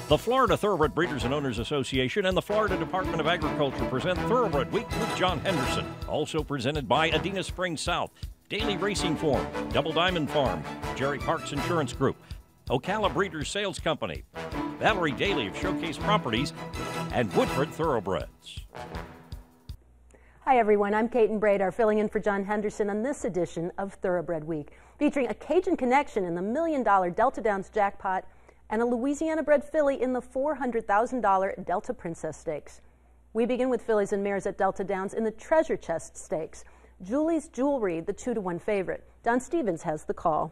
The Florida Thoroughbred Breeders and Owners Association and the Florida Department of Agriculture present Thoroughbred Week with John Henderson. Also presented by Adena Springs South, Daily Racing Form, Double Diamond Farm, Jerry Parks Insurance Group, Ocala Breeders Sales Company, Valerie Daly of Showcase Properties, and Woodford Thoroughbreds. Hi everyone, I'm Kate and Bradar filling in for John Henderson on this edition of Thoroughbred Week, featuring a Cajun connection in the $1 million Delta Downs jackpot and a Louisiana-bred filly in the $400,000 Delta Princess Stakes. We begin with fillies and mares at Delta Downs in the Treasure Chest Stakes. Julie's Jewelry, the 2-to-1 favorite. Don Stevens has the call.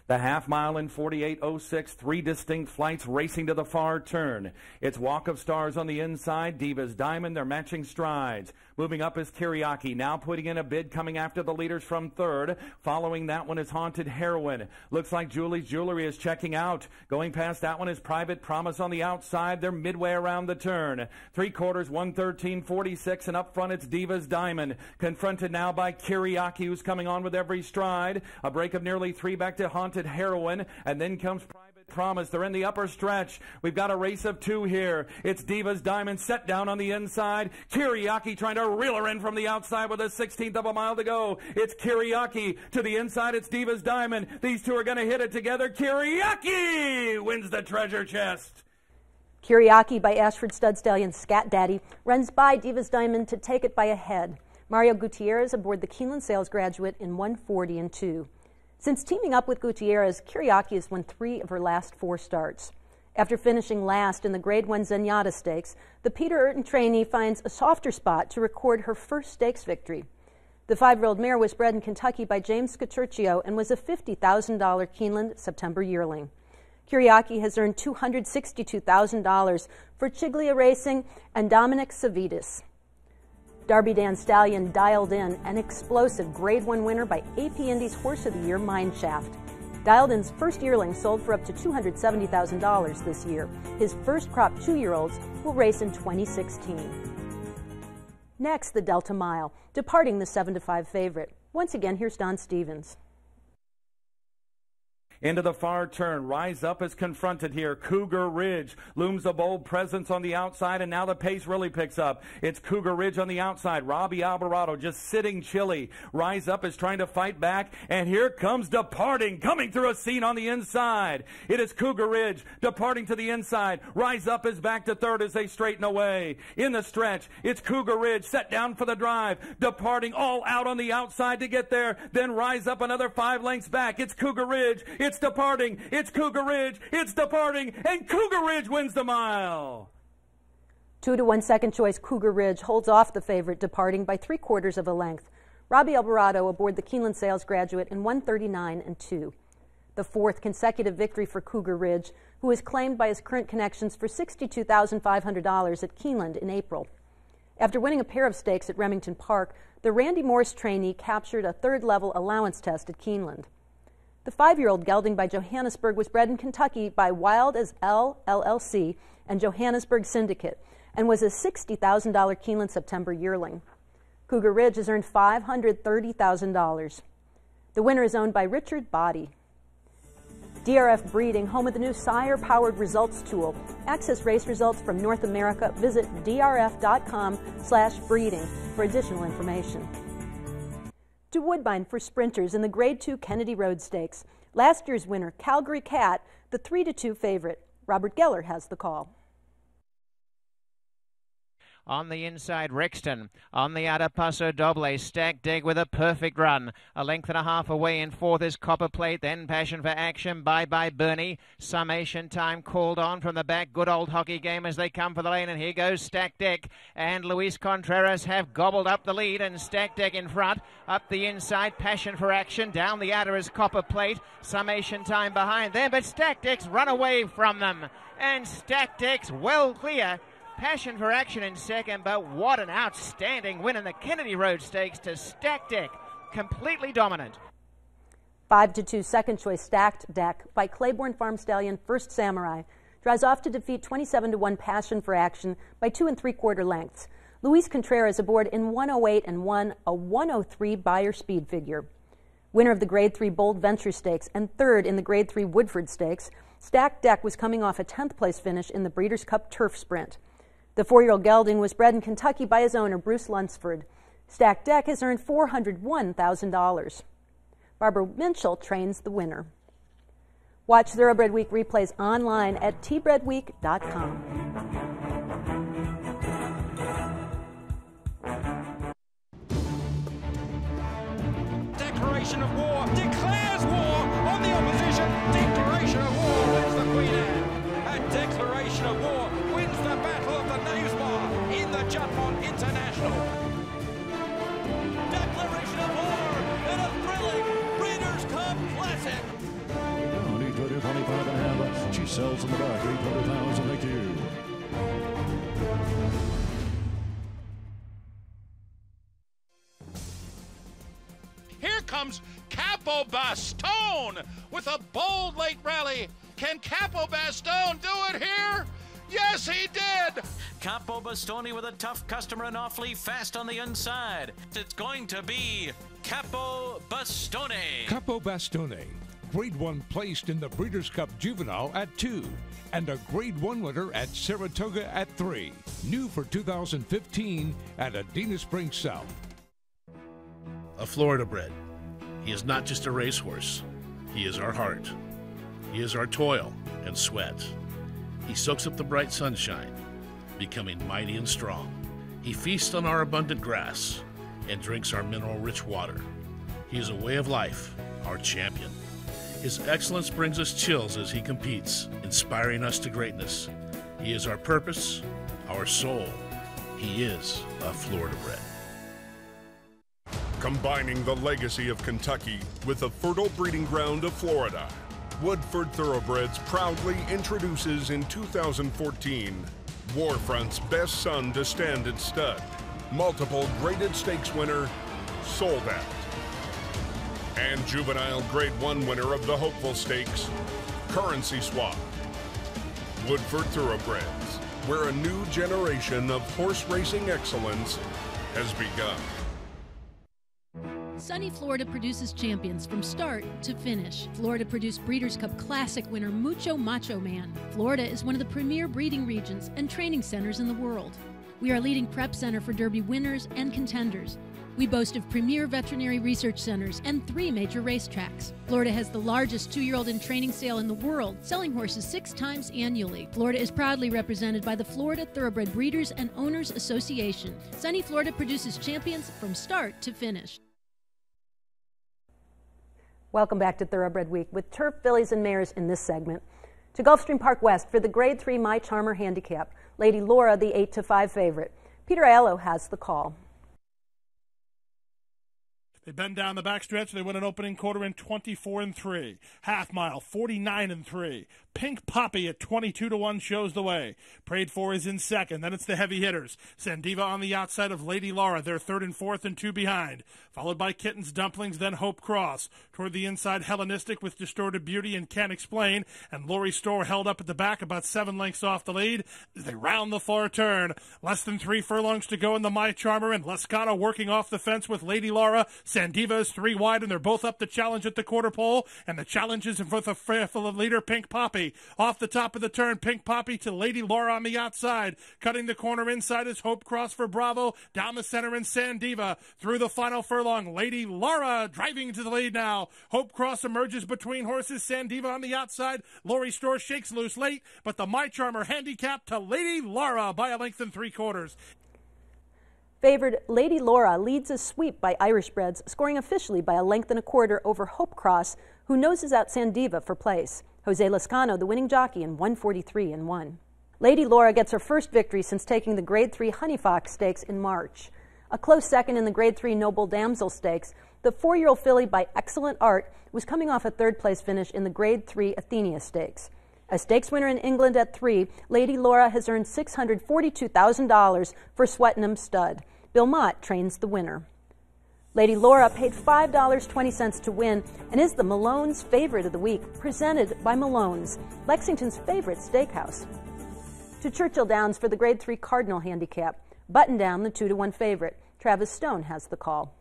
The half mile in 48.06, 3 distinct flights racing to the far turn. It's Walk of Stars on the inside, Diva's Diamond, they're matching strides. Moving up is Kiriaki, now putting in a bid, coming after the leaders from third. Following that one is Haunted Heroine. Looks like Julie's Jewelry is checking out. Going past that one is Private Promise on the outside. They're midway around the turn. 3/4, 1:13.46, and up front it's Diva's Diamond. Confronted now by Kiriaki, who's coming on with every stride. A break of nearly 3 back to Haunted Heroine, and then comes Private Promise. They're in the upper stretch. We've got a race of 2 here. It's Diva's Diamond set down on the inside. Kiriaki trying to reel her in from the outside with a 16th of a mile to go. It's Kiriaki to the inside. It's Diva's Diamond. These two are going to hit it together. Kiriaki wins the treasure chest. Kiriaki by Ashford Stud Stallion Scat Daddy runs by Diva's Diamond to take it by a head. Mario Gutierrez aboard the Keeneland Sales Graduate in 1:40.2. Since teaming up with Gutierrez, Kiriaki has won 3 of her last 4 starts. After finishing last in the Grade 1 Zenyatta Stakes, the Peter Urton trainee finds a softer spot to record her first stakes victory. The 5-year-old mare was bred in Kentucky by James Scaturcio and was a $50,000 Keeneland September yearling. Kiriaki has earned $262,000 for Chiglia Racing and Dominic Savitas. Darby Dan Stallion dialed in an explosive Grade 1 winner by AP Indy's Horse of the Year, Mineshaft. Dialed In's first yearling sold for up to $270,000 this year. His first crop 2-year-olds will race in 2016. Next, the Delta Mile, departing the 7-to-5 favorite. Once again, here's Don Stevens. Into the far turn, Rise Up is confronted here. Cougar Ridge looms a bold presence on the outside, and now the pace really picks up. It's Cougar Ridge on the outside. Robbie Alvarado just sitting chilly. Rise Up is trying to fight back, and here comes Departing, coming through a scene on the inside. It is Cougar Ridge departing to the inside. Rise Up is back to third as they straighten away. In the stretch, it's Cougar Ridge set down for the drive. Departing all out on the outside to get there. Then Rise Up another 5 lengths back. It's Cougar Ridge. It's Departing, it's Cougar Ridge, it's Departing, and Cougar Ridge wins the mile. 2-to-1 second choice Cougar Ridge holds off the favorite Departing by 3/4 of a length. Robbie Alvarado aboard the Keeneland Sales Graduate in 1:39.2. The 4th consecutive victory for Cougar Ridge, who is claimed by his current connections for $62,500 at Keeneland in April. After winning a pair of stakes at Remington Park, the Randy Morse trainee captured a 3rd-level allowance test at Keeneland. The 5-year-old gelding by Johannesburg was bred in Kentucky by Wild as L LLC and Johannesburg Syndicate and was a $60,000 Keeneland September yearling. Cougar Ridge has earned $530,000. The winner is owned by Richard Body. DRF Breeding, home of the new sire-powered results tool. Access race results from North America. Visit drf.com/breeding for additional information. To Woodbine for sprinters in the Grade 2 Kennedy Road Stakes. Last year's winner, Calgary Cat, the 3-to-2 favorite. Robert Geller has the call. On the inside, Rexton. On the outer, Paso Doble. Stack Dig with a perfect run. A length and a half away in 4th is Copper Plate. Then Passion for Action. Bye-bye Bernie. Summation Time called on from the back. Good old hockey game as they come for the lane. And here goes Stack Deck. And Luis Contreras have gobbled up the lead. And Stack Deck in front. Up the inside, Passion for Action. Down the outer is Copper Plate. Summation Time behind them. But Stack Deck's run away from them. And Stack Deck's well clear. Passion for Action in second, but what an outstanding win in the Kennedy Road Stakes to Stack Deck. Completely dominant. 5-to-2 second choice Stacked Deck by Claiborne Farm Stallion First Samurai drives off to defeat 27-to-1 Passion for Action by 2 3/4 lengths. Luis Contreras aboard in 1:08.1, a 1:03 Beyer speed figure. Winner of the Grade 3 Bold Venture Stakes and third in the Grade 3 Woodford Stakes, Stacked Deck was coming off a 10th place finish in the Breeders' Cup Turf Sprint. The 4-year-old gelding was bred in Kentucky by his owner, Bruce Lunsford. Stacked Deck has earned $401,000. Barbara Minchell trains the winner. Watch Thoroughbred Week replays online at tbredweek.com. Declaration of war declares war on the opposition. Declaration of war wins the Queen Anne. And declaration of war wins the Battle of the Knaves Bar in the Jutmont International. Declaration of war in a thrilling Breeders' Cup Classic. 25 and a half. She sells in the back. 800,000. Thank you. Here comes Capo Bastone with a bold late rally. Can Capo Bastone do it here? Yes, he did. Capo Bastone with a tough customer and awfully fast on the inside. It's going to be Capo Bastone. Capo Bastone, Grade 1 placed in the Breeders' Cup Juvenile at 2, and a Grade 1 winner at Saratoga at 3. New for 2015 at Adena Springs South. A Florida bred. He is not just a racehorse. He is our heart. He is our toil and sweat. He soaks up the bright sunshine, becoming mighty and strong. He feasts on our abundant grass and drinks our mineral-rich water. He is a way of life, our champion. His excellence brings us chills as he competes, inspiring us to greatness. He is our purpose, our soul. He is a Florida bred. Combining the legacy of Kentucky with the fertile breeding ground of Florida, Woodford Thoroughbreds proudly introduces in 2014 Warfront's best son to stand at stud, multiple graded stakes winner, Sold Out, and juvenile Grade 1 winner of the Hopeful Stakes, Currency Swap. Woodford Thoroughbreds, where a new generation of horse racing excellence has begun. Sunny Florida produces champions from start to finish. Florida produced Breeders' Cup Classic winner Mucho Macho Man. Florida is one of the premier breeding regions and training centers in the world. We are a leading prep center for Derby winners and contenders. We boast of premier veterinary research centers and 3 major racetracks. Florida has the largest 2-year-old in training sale in the world, selling horses 6 times annually. Florida is proudly represented by the Florida Thoroughbred Breeders and Owners Association. Sunny Florida produces champions from start to finish. Welcome back to Thoroughbred Week with turf fillies and mares in this segment. To Gulfstream Park West for the Grade 3 My Charmer Handicap, Lady Laura, the 8-5 favorite. Peter Aiello has the call. They bend down the backstretch. They win an opening quarter in 24-3. Half mile, 49-3. Pink Poppy at 22-1 shows the way. Prayed For is in second. Then it's the heavy hitters. Sandiva on the outside of Lady Laura. They're third and fourth and 2 behind. Followed by Kittens, Dumplings, then Hope Cross. Toward the inside, Hellenistic with Distorted Beauty and Can't Explain. And Lori Store held up at the back about 7 lengths off the lead as they round the far turn. Less than 3 furlongs to go in the My Charmer, and Lescano working off the fence with Lady Laura. Sandiva is 3 wide, and they're both up the challenge at the quarter pole. And the challenge is for the leader, Pink Poppy. Off the top of the turn, Pink Poppy to Lady Laura on the outside. Cutting the corner inside is Hope Cross for Bravo. Down the center in Sandiva. Through the final furlong, Lady Laura driving to the lead now. Hope Cross emerges between horses. Sandiva on the outside. Lori Store shakes loose late, but the My Charmer handicap to Lady Laura by a length and 3/4. Favored Lady Laura leads a sweep by Irish breds, scoring officially by a length and 1/4 over Hope Cross, who noses out Sandiva for place. Jose Lescano, the winning jockey, in 143-1. Lady Laura gets her first victory since taking the Grade 3 Honey Fox Stakes in March. A close second in the Grade 3 Noble Damsel Stakes, the 4-year-old filly by Excellent Art was coming off a 3rd-place finish in the Grade 3 Athenia Stakes. A stakes winner in England at 3, Lady Laura has earned $642,000 for Swettenham Stud. Bill Mott trains the winner. Lady Laura paid $5.20 to win and is the Malone's favorite of the week, presented by Malone's, Lexington's favorite steakhouse. To Churchill Downs for the Grade 3 Cardinal Handicap. Button Down, the 2-1 favorite. Travis Stone has the call.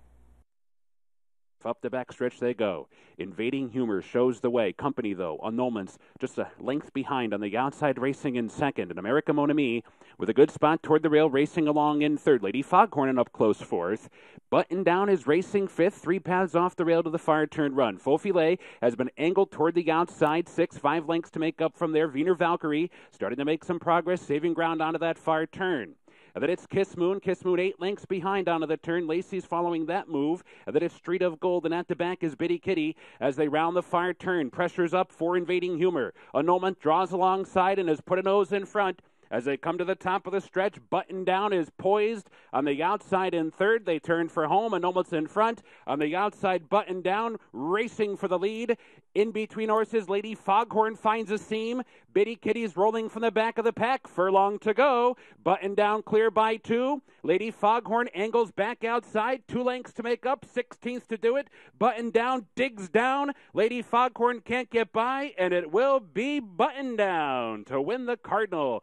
Up the backstretch they go. Invading Humor shows the way. Company, though, annulments just a length behind on the outside, racing in second. And America Mon Ami with a good spot toward the rail, racing along in third. Lady Foghorn and up close fourth. Button Down is racing fifth, 3 paths off the rail to the far turn run. Faux Filet has been angled toward the outside, 5 lengths to make up from there. Wiener Valkyrie starting to make some progress, saving ground onto that far turn. Then it's Kiss Moon 8 lengths behind onto the turn. Lacey's following that move. Then it's Street of Gold, and at the back is Biddy Kitty as they round the far turn. Pressure's up for Invading Humor. Annulment draws alongside and has put a nose in front. As they come to the top of the stretch, Button Down is poised on the outside in third. They turn for home. Annulment's in front. On the outside, Button Down racing for the lead. In between horses, Lady Foghorn finds a seam. Biddy Kitty's rolling from the back of the pack. Furlong to go. Button Down clear by 2. Lady Foghorn angles back outside. 2 lengths to make up. 16th to do it. Button Down digs down. Lady Foghorn can't get by, and it will be Button Down to win the Cardinal.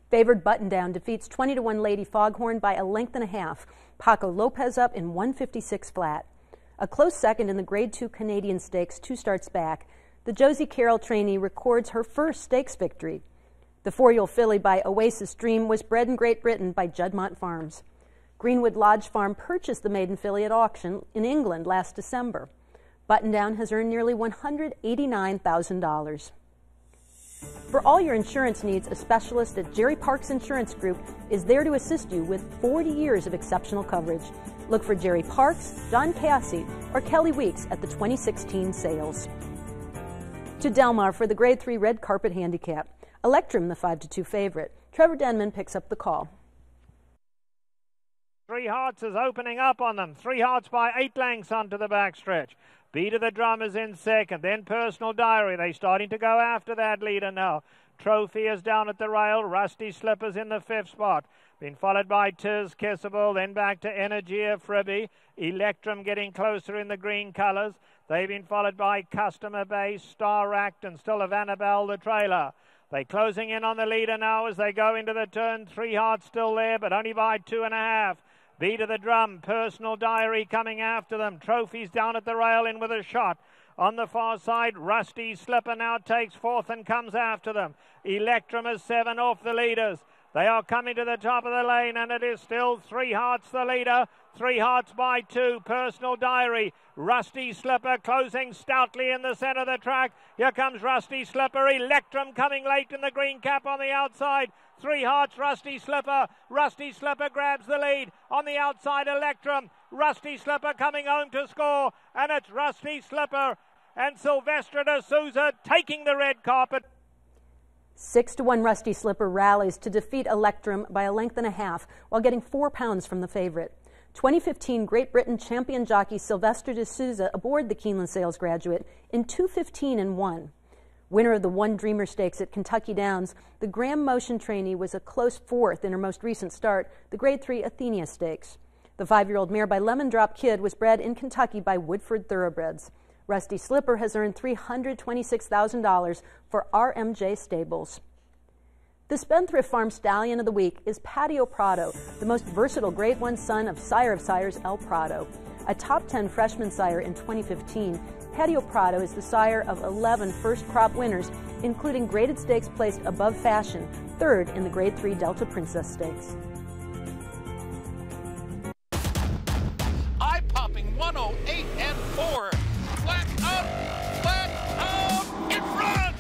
Favored Button Down defeats 20-1 Lady Foghorn by a length and a half. Paco Lopez up in 156 flat. A close second in the Grade 2 Canadian Stakes 2 starts back. The Josie Carroll trainee records her first stakes victory. The 4-year-old filly by Oasis Dream was bred in Great Britain by Juddmonte Farms. Greenwood Lodge Farm purchased the maiden filly at auction in England last December. Button Down has earned nearly $189,000. For all your insurance needs, a specialist at Jerry Parks Insurance Group is there to assist you with 40 years of exceptional coverage. Look for Jerry Parks, John Cassie, or Kelly Weeks at the 2016 sales. To Del Mar for the Grade 3 Red Carpet Handicap. Electrum, the 5-2 favorite. Trevor Denman picks up the call. 3 Hearts is opening up on them. 3 Hearts by 8 lengths onto the backstretch. Beat of the Drum is in second, then Personal Diary. They're starting to go after that leader now. Trophy is down at the rail. Rusty Slippers in the 5th spot. Been followed by Tiz Kissable, then back to Energia Fribby. Electrum getting closer in the green colours. They've been followed by Customer Base, Star Act, and still of Annabelle the trailer. They're closing in on the leader now as they go into the turn. 3 Hearts still there, but only by 2.5. Beat of the Drum, Personal Diary coming after them. Trophies down at the rail in with a shot. On the far side, Rusty Slipper now takes 4th and comes after them. Electrum is 7 off the leaders. They are coming to the top of the lane, and it is still 3 Hearts the leader. 3 Hearts by 2. Personal Diary. Rusty Slipper closing stoutly in the centre of the track. Here comes Rusty Slipper. Electrum coming late in the green cap on the outside. 3 Hearts, Rusty Slipper. Rusty Slipper grabs the lead. On the outside, Electrum. Rusty Slipper coming home to score. And it's Rusty Slipper and Sylvester de Souza taking the red carpet. 6-1 Rusty Slipper rallies to defeat Electrum by a length and a half while getting 4 pounds from the favorite. 2015 Great Britain champion jockey Sylvester de Souza aboard the Keeneland Sales Graduate in 2:15-1. Winner of the One Dreamer Stakes at Kentucky Downs, the Graham Motion trainee was a close 4th in her most recent start, the Grade 3 Athenia Stakes. The 5-year-old mare by Lemon Drop Kid was bred in Kentucky by Woodford Thoroughbreds. Rusty Slipper has earned $326,000 for RMJ Stables. The Spendthrift Farm Stallion of the Week is Patio Prado, the most versatile Grade 1 son of Sire of Sires El Prado. A top 10 freshman sire in 2015, Patio Prado is the sire of 11 first crop winners, including graded stakes placed above Fashion, 3rd in the Grade 3 Delta Princess Stakes. Eye-popping 108 and 4. Flat out in front.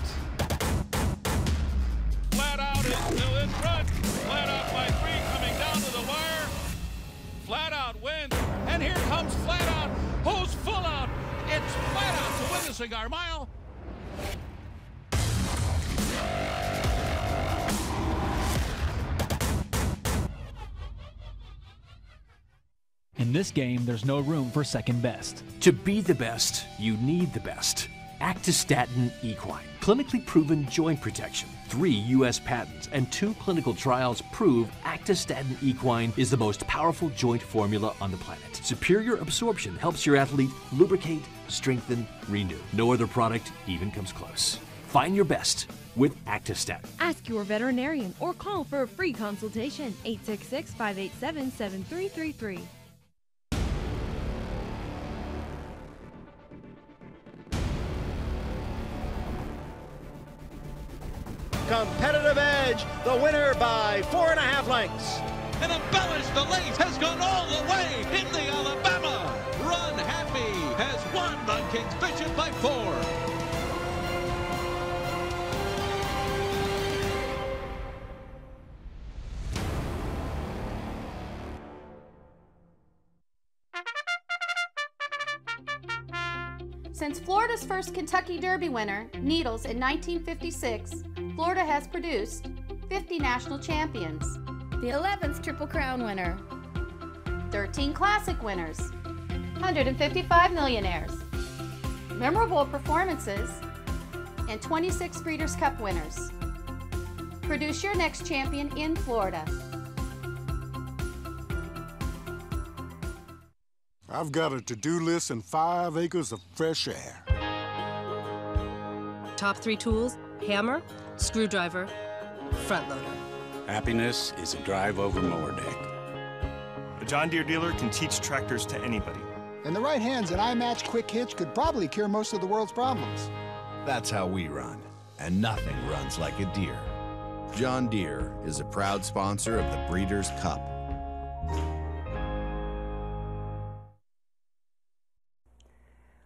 Flat out is still in front. Flat out by 3 coming down to the wire. Flat out wins, and here comes Flat Out. Who's full out? It's Flat Out to win the Cigar Mile. In this game, there's no room for second best. To be the best, you need the best. Actistatin Equine, clinically proven joint protection. 3 U.S. patents and 2 clinical trials prove Actistatin Equine is the most powerful joint formula on the planet. Superior absorption helps your athlete lubricate, strengthen, renew. No other product even comes close. Find your best with Actistatin. Ask your veterinarian or call for a free consultation. 866-587-7333. competitive edge. The winner by 4.5 lengths. And embellished the lace has gone all the way in the Alabama. Run Happy has won on King's Bishop by 4. Since Florida's first Kentucky Derby winner, Needles, in 1956, Florida has produced 50 national champions, the 11th Triple Crown winner, 13 Classic winners, 155 millionaires, memorable performances, and 26 Breeders' Cup winners. Produce your next champion in Florida. I've got a to-do list and 5 acres of fresh air. Top 3 tools: hammer, screwdriver, front loader. Happiness is a drive over mower deck. A John Deere dealer can teach tractors to anybody. In the right hands, an iMatch Quick Hitch could probably cure most of the world's problems. That's how we run, and nothing runs like a Deere. John Deere is a proud sponsor of the Breeders' Cup.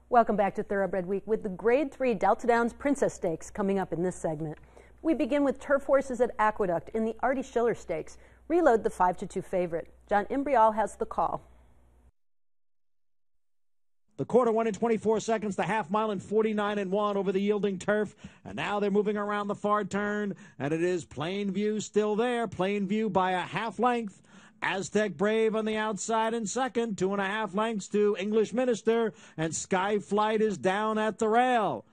Welcome back to Thoroughbred Week with the Grade 3 Delta Downs Princess Stakes coming up in this segment. We begin with turf horses at Aqueduct in the Artie Schiller Stakes. Reload the 5-2 favorite. John Imbrial has the call. The quarter won in 24 seconds, the half mile in 49-1 over the yielding turf. And now they're moving around the far turn, and it is Plainview still there. Plainview by a half length. Aztec Brave on the outside in second, 2.5 lengths to English Minister, and Skyflight is down at the rail.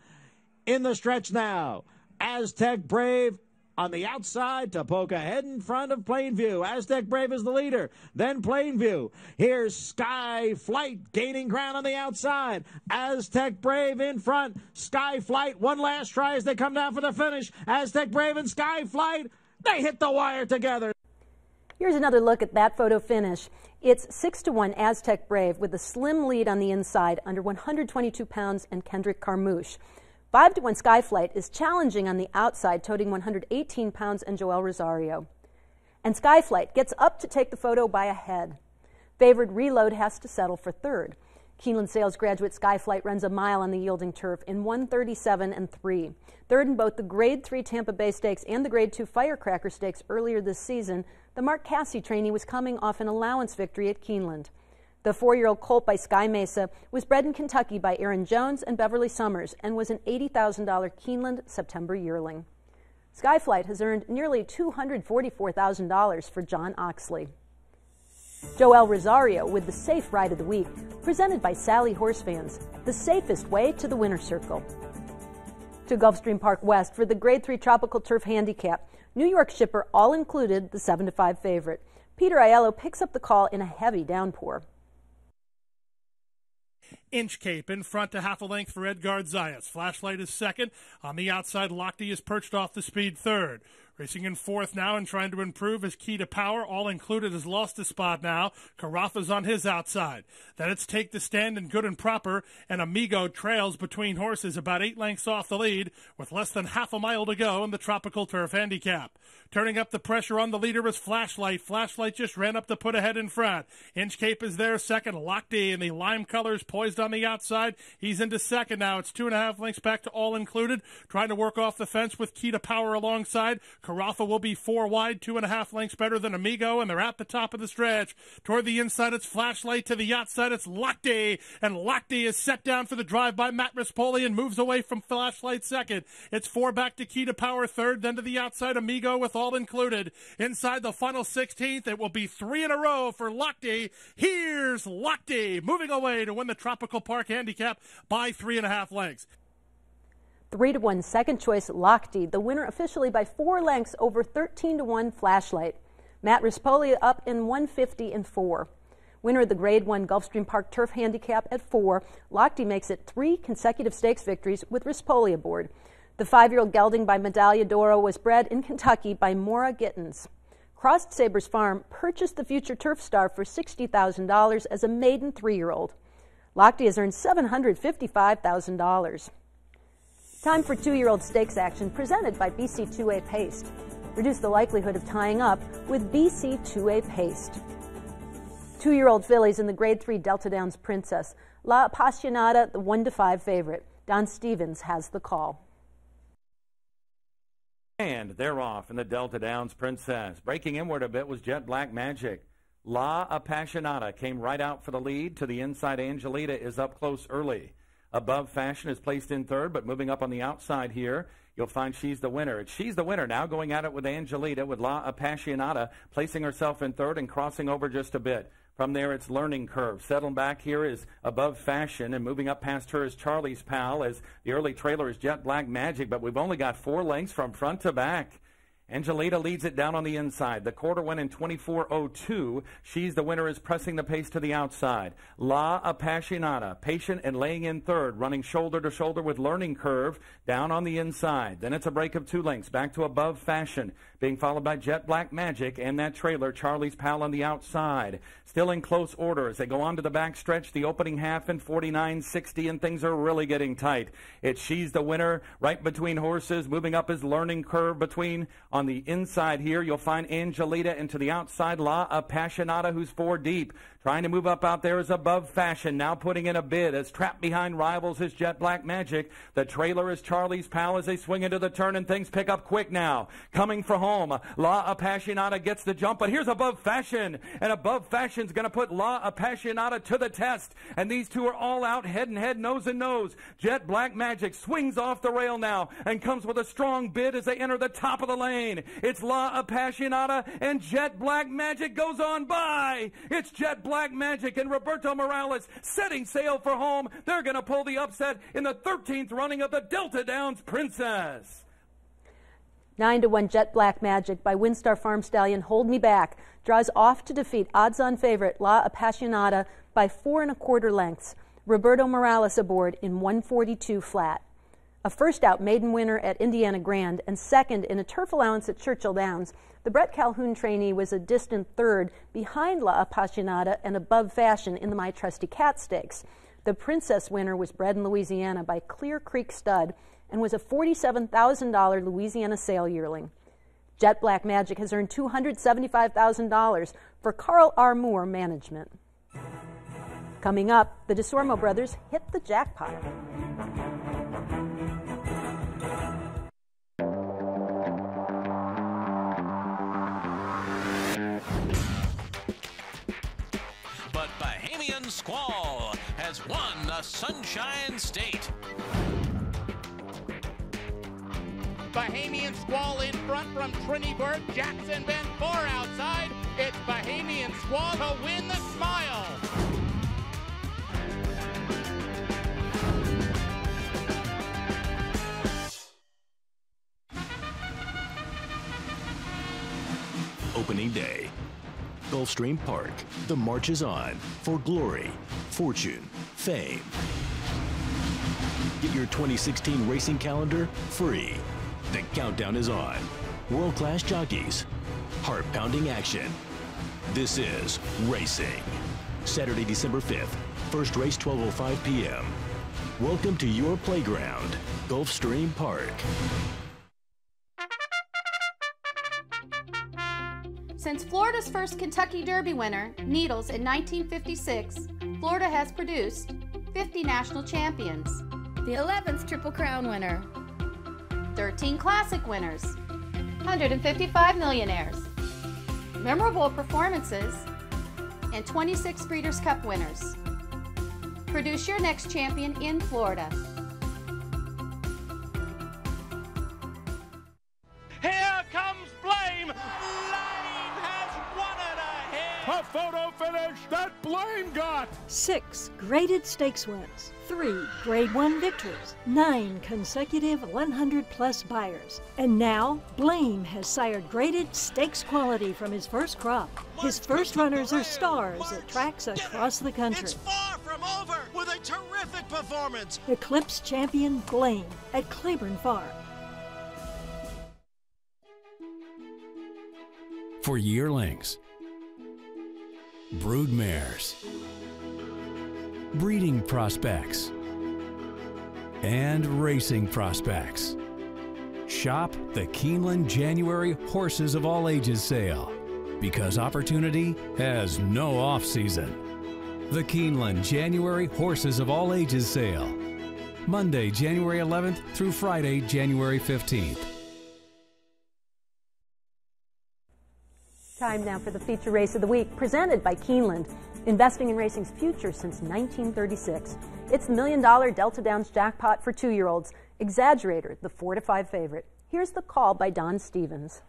In the stretch now, Aztec Brave on the outside to poke ahead in front of Plainview. Aztec Brave is the leader, then Plainview. Here's Skyflight gaining ground on the outside. Aztec Brave in front. Skyflight, one last try as they come down for the finish. Aztec Brave and Skyflight, they hit the wire together. Here's another look at that photo finish. It's 6-1 Aztec Brave with a slim lead on the inside under 122 pounds and Kendrick Carmouche. 5-1 Skyflight is challenging on the outside, toting 118 pounds and Joel Rosario. And Skyflight gets up to take the photo by a head. Favored Reload has to settle for third. Keeneland Sales graduate Skyflight runs a mile on the yielding turf in 1:37.3. Third in both the Grade 3 Tampa Bay Stakes and the Grade 2 Firecracker Stakes earlier this season, the Mark Casse trainee was coming off an allowance victory at Keeneland. The 4-year-old colt by Sky Mesa was bred in Kentucky by Aaron Jones and Beverly Summers and was an $80,000 Keeneland September yearling. Skyflight has earned nearly $244,000 for John Oxley. Joel Rosario with the Safe Ride of the Week, presented by Sally Horse Fans, the safest way to the winner's circle. To Gulfstream Park West for the Grade 3 Tropical Turf Handicap, New York shipper all included the 7-5 favorite. Peter Aiello picks up the call in a heavy downpour. Inch Cape in front to half a length for Edgard Zayas. Flashlight is second. On the outside, Lochte is perched off the speed third. Racing in fourth now and trying to improve his Key to Power. All Included has lost his spot now. Carafa's on his outside. Then it's Take the Stand and Good and Proper, and Amigo trails between horses about 8 lengths off the lead with less than half a mile to go in the Tropical Turf Handicap. Turning up the pressure on the leader is Flashlight. Flashlight just ran up to put ahead in front. Inch Cape is there second. Lochte in the lime colors poised on the outside. He's into second now. It's 2.5 lengths back to All Included. Trying to work off the fence with Key to Power alongside. Carafa will be 4 wide, 2.5 lengths better than Amigo, and they're at the top of the stretch. Toward the inside, it's Flashlight. To the outside, it's Lochte, and Lochte is set down for the drive by Matt Rispoli and moves away from Flashlight second. It's 4 back to Key to Power third, then to the outside, Amigo with All Included. Inside the final 16th, it will be 3 in a row for Lochte. Here's Lochte moving away to win the Tropical Park Handicap by 3.5 lengths. 3-1 second choice Lochte, the winner officially by 4 lengths over 13-1 Flashlight. Matt Rispoli up in 150-4. Winner of the Grade 1 Gulfstream Park Turf Handicap at 4, Lochte makes it 3 consecutive stakes victories with Rispoli aboard. The 5-year-old gelding by Medaglia d'Oro was bred in Kentucky by Maura Gittins. Crossed Sabres Farm purchased the future turf star for $60,000 as a maiden 3-year-old. Lochte has earned $755,000. Time for 2-year-old stakes action presented by BC2A Paste. Reduce the likelihood of tying up with BC2A Paste. 2-year-old fillies in the Grade 3 Delta Downs Princess. La Appassionata, the 1-5 favorite. Don Stevens has the call. And they're off in the Delta Downs Princess. Breaking inward a bit was Jet Black Magic. La Appassionata came right out for the lead. To the inside, Angelita is up close early. Above Fashion is placed in third, but moving up on the outside here, you'll find She's the Winner. It's She's the Winner now going at it with Angelita, with La Appassionata placing herself in third and crossing over just a bit. From there, it's Learning Curve. Settling back here is Above Fashion, and moving up past her is Charlie's Pal, as the early trailer is Jet Black Magic, but we've only got 4 lengths from front to back. Angelita leads it down on the inside. The quarter went in 24:02. She's the Winner is pressing the pace to the outside. La Appassionata, patient and laying in third, running shoulder to shoulder with Learning Curve down on the inside. Then it's a break of 2 lengths back to Above Fashion, being followed by Jet Black Magic and that trailer, Charlie's Pal, on the outside. Still in close order as they go on to the back stretch, the opening half in 49.60, and things are really getting tight. It's She's the Winner right between horses. Moving up is Learning Curve between. On the inside here, you'll find Angelita, and to the outside, La Appassionata, who's 4 deep. Trying to move up out there is Above Fashion, now putting in a bid as trapped behind rivals is Jet Black Magic. The trailer is Charlie's Pal as they swing into the turn, and things pick up quick now. Coming for home, La Appassionata gets the jump, but here's Above Fashion, and Above Fashion's going to put La Appassionata to the test, and these two are all out head and head, nose and nose. Jet Black Magic swings off the rail now and comes with a strong bid as they enter the top of the lane. It's La Appassionata, and Jet Black Magic goes on by. It's Jet Black Magic and Roberto Morales setting sail for home. They're going to pull the upset in the 13th running of the Delta Downs Princess. 9-1 Jet Black Magic by Windstar Farm Stallion Hold Me Back draws off to defeat odds-on favorite La Appassionata by 4 1/4 lengths. Roberto Morales aboard in 142 flat. A first-out maiden winner at Indiana Grand and second in a turf allowance at Churchill Downs, the Brett Calhoun trainee was a distant third behind La Appassionata and Above Fashion in the My Trusty Cat Stakes. The Princess winner was bred in Louisiana by Clear Creek Stud and was a $47,000 Louisiana sale yearling. Jet Black Magic has earned $275,000 for Carl R. Moore management. Coming up, the DeSormo brothers hit the jackpot. But Bahamian Squall has won the Sunshine State. Bahamian Squall in front from Trinity Bird, Jackson Bend 4 outside. It's Bahamian Squall to win the Smile. Opening day. Gulfstream Park. The march is on for glory, fortune, fame. Get your 2016 racing calendar free. The countdown is on. World-class jockeys. Heart-pounding action. This is racing. Saturday, December 5th. First race, 12:05 p.m. Welcome to your playground, Gulfstream Park. Since Florida's first Kentucky Derby winner, Needles, in 1956, Florida has produced 50 national champions, the 11th Triple Crown winner, 13 classic winners, 155 millionaires, memorable performances, and 26 Breeders' Cup winners. Produce your next champion in Florida. Here comes Blame. A photo finish that Blame got! 6 graded stakes wins, 3 Grade 1 victories, 9 consecutive 100-plus buyers. And now, Blame has sired graded stakes quality from his first crop. His first runners are stars at tracks across the country. It's far from over with a terrific performance. Eclipse champion Blame at Claiborne Farm. For yearlings, brood mares, breeding prospects, and racing prospects. Shop the Keeneland January Horses of All Ages sale, because opportunity has no off-season. The Keeneland January Horses of All Ages sale, Monday, January 11th through Friday, January 15th. Time now for the feature race of the week, presented by Keeneland, investing in racing's future since 1936. It's the $1 million Delta Downs jackpot for 2-year-olds. Exaggerator, the 4-5 favorite. Here's the call by Don Stevens.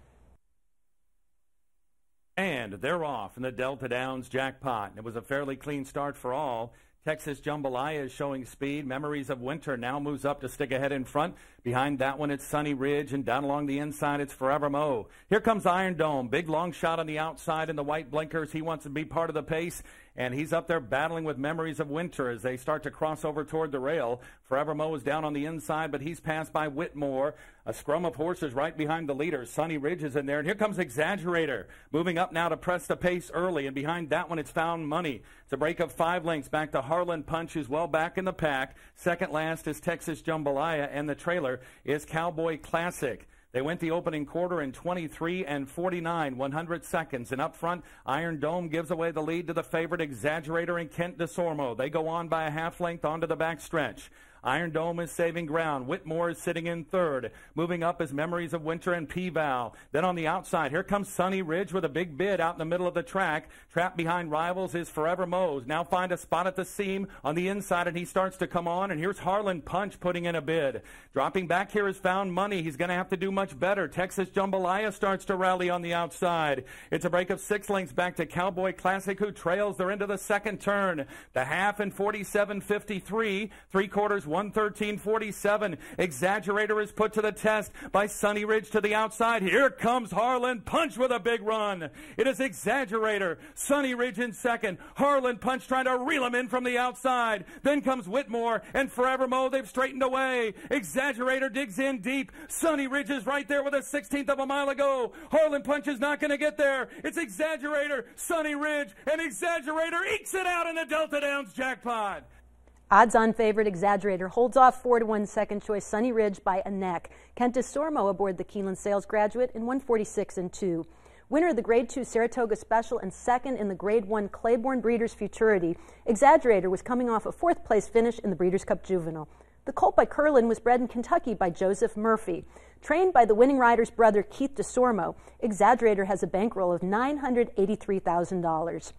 And they're off in the Delta Downs jackpot. It was a fairly clean start for all. Texas Jambalaya is showing speed. Memories of Winter now moves up to stick ahead in front. Behind that one, it's Sunny Ridge, and down along the inside, it's Forever Mo. Here comes Iron Dome. Big long shot on the outside in the white blinkers. He wants to be part of the pace, and he's up there battling with Memories of Winter as they start to cross over toward the rail. Forever Mo is down on the inside, but he's passed by Whitmore. A scrum of horses right behind the leader. Sunny Ridge is in there, and here comes Exaggerator, moving up now to press the pace early, and behind that one, it's Found Money. It's a break of 5 lengths back to Harlan Punch, who's well back in the pack. Second last is Texas Jambalaya, and the trailer is Cowboy Classic. They went the opening quarter in 23 and 49, 100 seconds. And up front, Iron Dome gives away the lead to the favorite Exaggerator and Kent DeSormo. They go on by a half length onto the back stretch. Iron Dome is saving ground. Whitmore is sitting in third. Moving up is Memories of Winter and P-Val. Then on the outside, here comes Sunny Ridge with a big bid out in the middle of the track. Trapped behind rivals is Forever Mo's. Now find a spot at the seam on the inside, and he starts to come on. And here's Harlan Punch putting in a bid. Dropping back here is Found Money. He's going to have to do much better. Texas Jambalaya starts to rally on the outside. It's a break of 6 lengths back to Cowboy Classic, who trails. They're into the second turn. The half in 47.53. 3/4 1:13.47. Exaggerator is put to the test by Sunny Ridge to the outside. Here comes Harlan Punch with a big run. It is Exaggerator, Sunny Ridge in second. Harlan Punch trying to reel him in from the outside. Then comes Whitmore and Forever Mo. They've straightened away. Exaggerator digs in deep. Sunny Ridge is right there with a 1/16 of a mile ago. Harlan Punch is not going to get there. It's Exaggerator, Sunny Ridge, and Exaggerator ekes it out in the Delta Downs jackpot. Odds-on favorite Exaggerator holds off 4-1 second choice Sunny Ridge by a neck. Kent DeSormo aboard the Keeneland Sales Graduate in 1:46 and 2. Winner of the Grade 2 Saratoga Special and second in the Grade 1 Claiborne Breeders' Futurity, Exaggerator was coming off a 4th place finish in the Breeders' Cup Juvenile. The colt by Curlin was bred in Kentucky by Joseph Murphy. Trained by the winning rider's brother Keith DeSormo, Exaggerator has a bankroll of $983,000.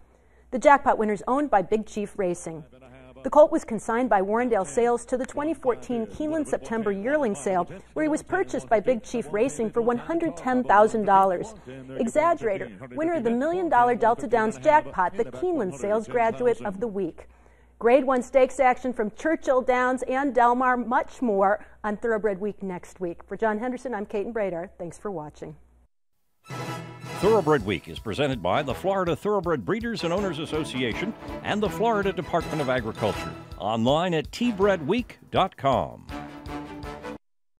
The jackpot winner is owned by Big Chief Racing. The colt was consigned by Warrendale Sales to the 2014 Keeneland September yearling sale, where he was purchased by Big Chief Racing for $110,000. Exaggerator, winner of the $1 million Delta Downs jackpot, the Keeneland Sales Graduate of the Week. Grade 1 stakes action from Churchill Downs and Delmar, much more on Thoroughbred Week next week. For John Henderson, I'm Kate Bradar. Thanks for watching. Thoroughbred Week is presented by the Florida Thoroughbred Breeders and Owners Association and the Florida Department of Agriculture. Online at tbredweek.com.